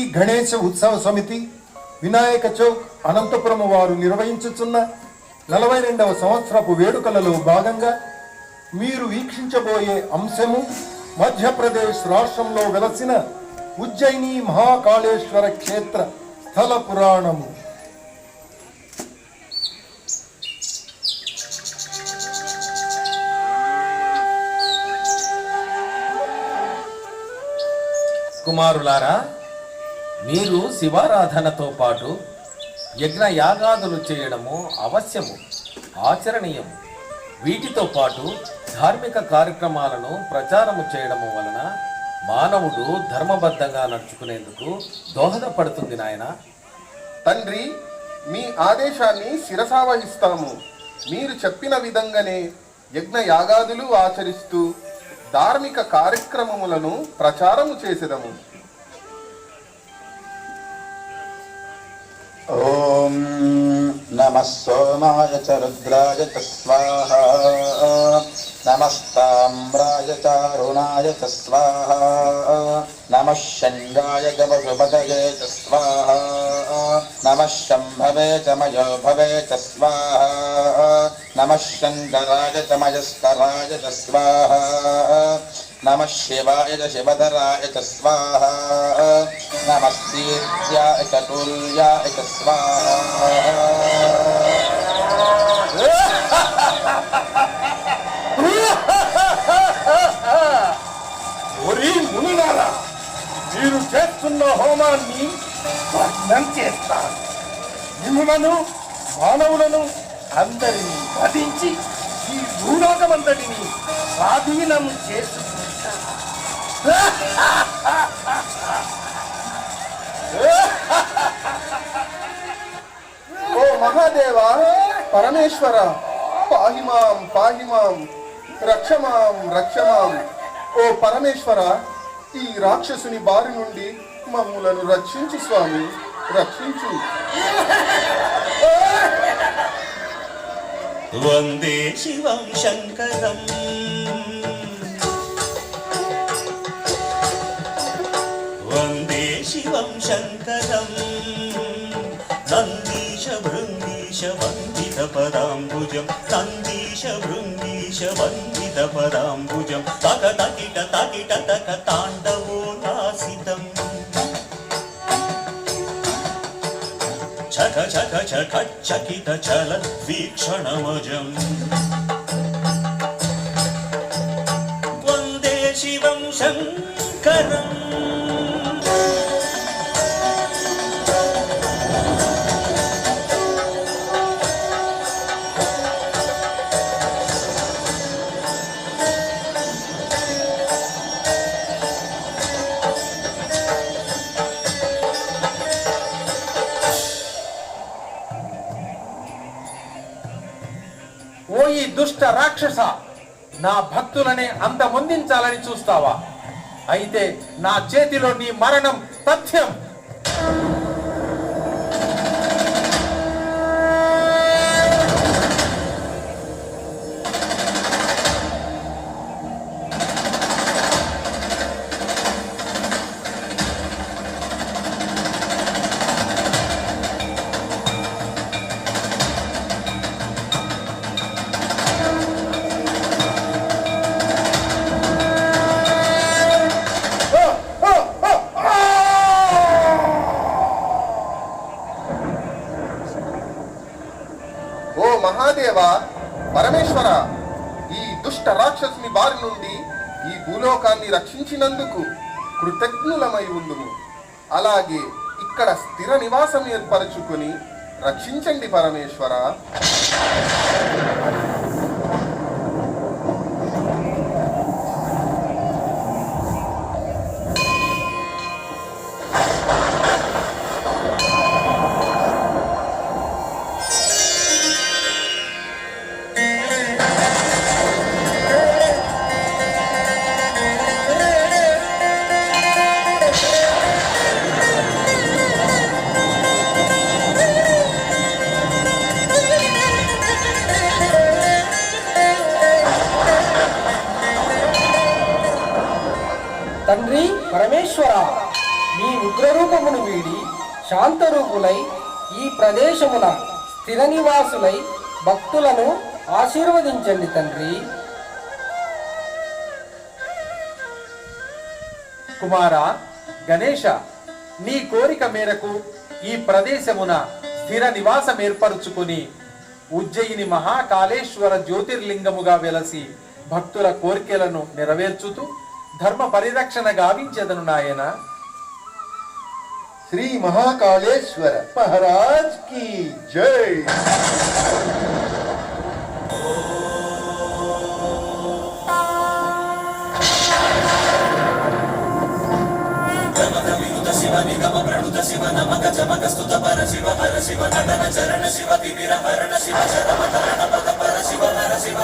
ఈ గణేశ ఉత్సవ సమితి వినాయక చౌక్ అనంతపురం వారు నిర్వహించుచున్న 42వ సంవత్సరపు వేడుకలలో భాగంగా మీరు వీక్షించబోయే అంశము మధ్యప్రదేశ్ రాష్ట్రంలో వెలసిన ఉజ్జయిని మహాకాళేశ్వర క్షేత్ర స్థల పురాణము. కుమారులారా, మీరు శివారాధనతో పాటు యజ్ఞ యాగాదులు చేయడము అవశ్యము, ఆచరణీయము. వీటితో పాటు ధార్మిక కార్యక్రమాలను ప్రచారము చేయడము వలన మానవుడు ధర్మబద్ధంగా నడుచుకునేందుకు దోహదపడుతుంది నాయన. తండ్రి, మీ ఆదేశాన్ని శిరసావహిస్తాము. మీరు చెప్పిన విధంగానే యజ్ఞ యాగాదులు ఆచరిస్తూ ధార్మిక కార్యక్రమములను ప్రచారము చేసేదము. ఓం నమః సోమాయ చ రుద్రాయ చ స్వాహా, నమస్తామ్రాయ చ అరుణాయ చ స్వాహా, నమః శంగాయ గవసుపతయే చ స్వాహా, నమః శంభవే చ మయోభవే చ స్వాహా, నమః శంకరాయ చ మయస్కరాయ చ స్వాహా, నమః శివాయ చ శివధరాయ చ స్వాహా, నమస్తీర్యాయ చ తుల్యాయ చ స్వాహా. ఒరి మునులారా, మీరు చేస్తున్న హోమాన్ని భగ్నం చేస్తాను. మిమ్ములను మానవులను అందరినీ వధించి ఈ భూలోకమంతటిని స్వాధీనం చేసుకుంటా. ఓ మహాదేవ, పరమేశ్వర, పాహిమాం పాహిమాం, రక్షమాం రక్షమాం. ఓ పరమేశ్వర, ఈ రాక్షసుని బారి నుండి మమ్ములను రక్షించు స్వామి, రక్షించు. వందే శివం శంకరం, వందే శివం శంకరం, నందీశ భృంగీశ వందిత పదాంబుజం, నందీశ భృంగీశ వందిత పదాంబుజం, తక తకిట తకిట తక తాండవో నాసితం, చక చక చక చకిత చల వీక్షణమజం, వందే శివం శంకరం. ఓ ఈ దుష్ట రాక్షస, నా భక్తులనే అంతమొందించాలని చూస్తావా? అయితే నా చేతిలో నీ మరణం తథ్యం. ఓ మహాదేవ, పరమేశ్వర, ఈ దుష్ట రాక్షసుని బారి నుండి ఈ భూలోకాన్ని రక్షించినందుకు కృతజ్ఞులమై ఉండుము. అలాగే ఇక్కడ స్థిర నివాసం ఏర్పరచుకొని రక్షించండి పరమేశ్వర. తండ్రి పరమేశ్వర, మీ ఉగ్రరూపమును వీడి శాంతరూపులై ఈ ప్రదేశమున స్థిర నివాసులై భక్తులను ఆశీర్వదించండి తండ్రి. కుమార గణేశ, నీ కోరిక మేరకు ఈ ప్రదేశమున స్థిర నివాసం ఏర్పరుచుకుని ఉజ్జయిని మహాకాళేశ్వర జ్యోతిర్లింగముగా వెలసి భక్తుల కోరికలను నెరవేర్చుతూ ధర్మ పరిరక్షణ గావించెదను నాయన. శ్రీ మహాకాళేశ్వర మహారాజ్ కి జై. శివ నిగమ ప్రణుత శివ నమక చమక స్తుత పర శివ హర శివ నటన చరణ శివ తిమిర హరణ శివ శరమ హరణ పద పర శివ హర శివ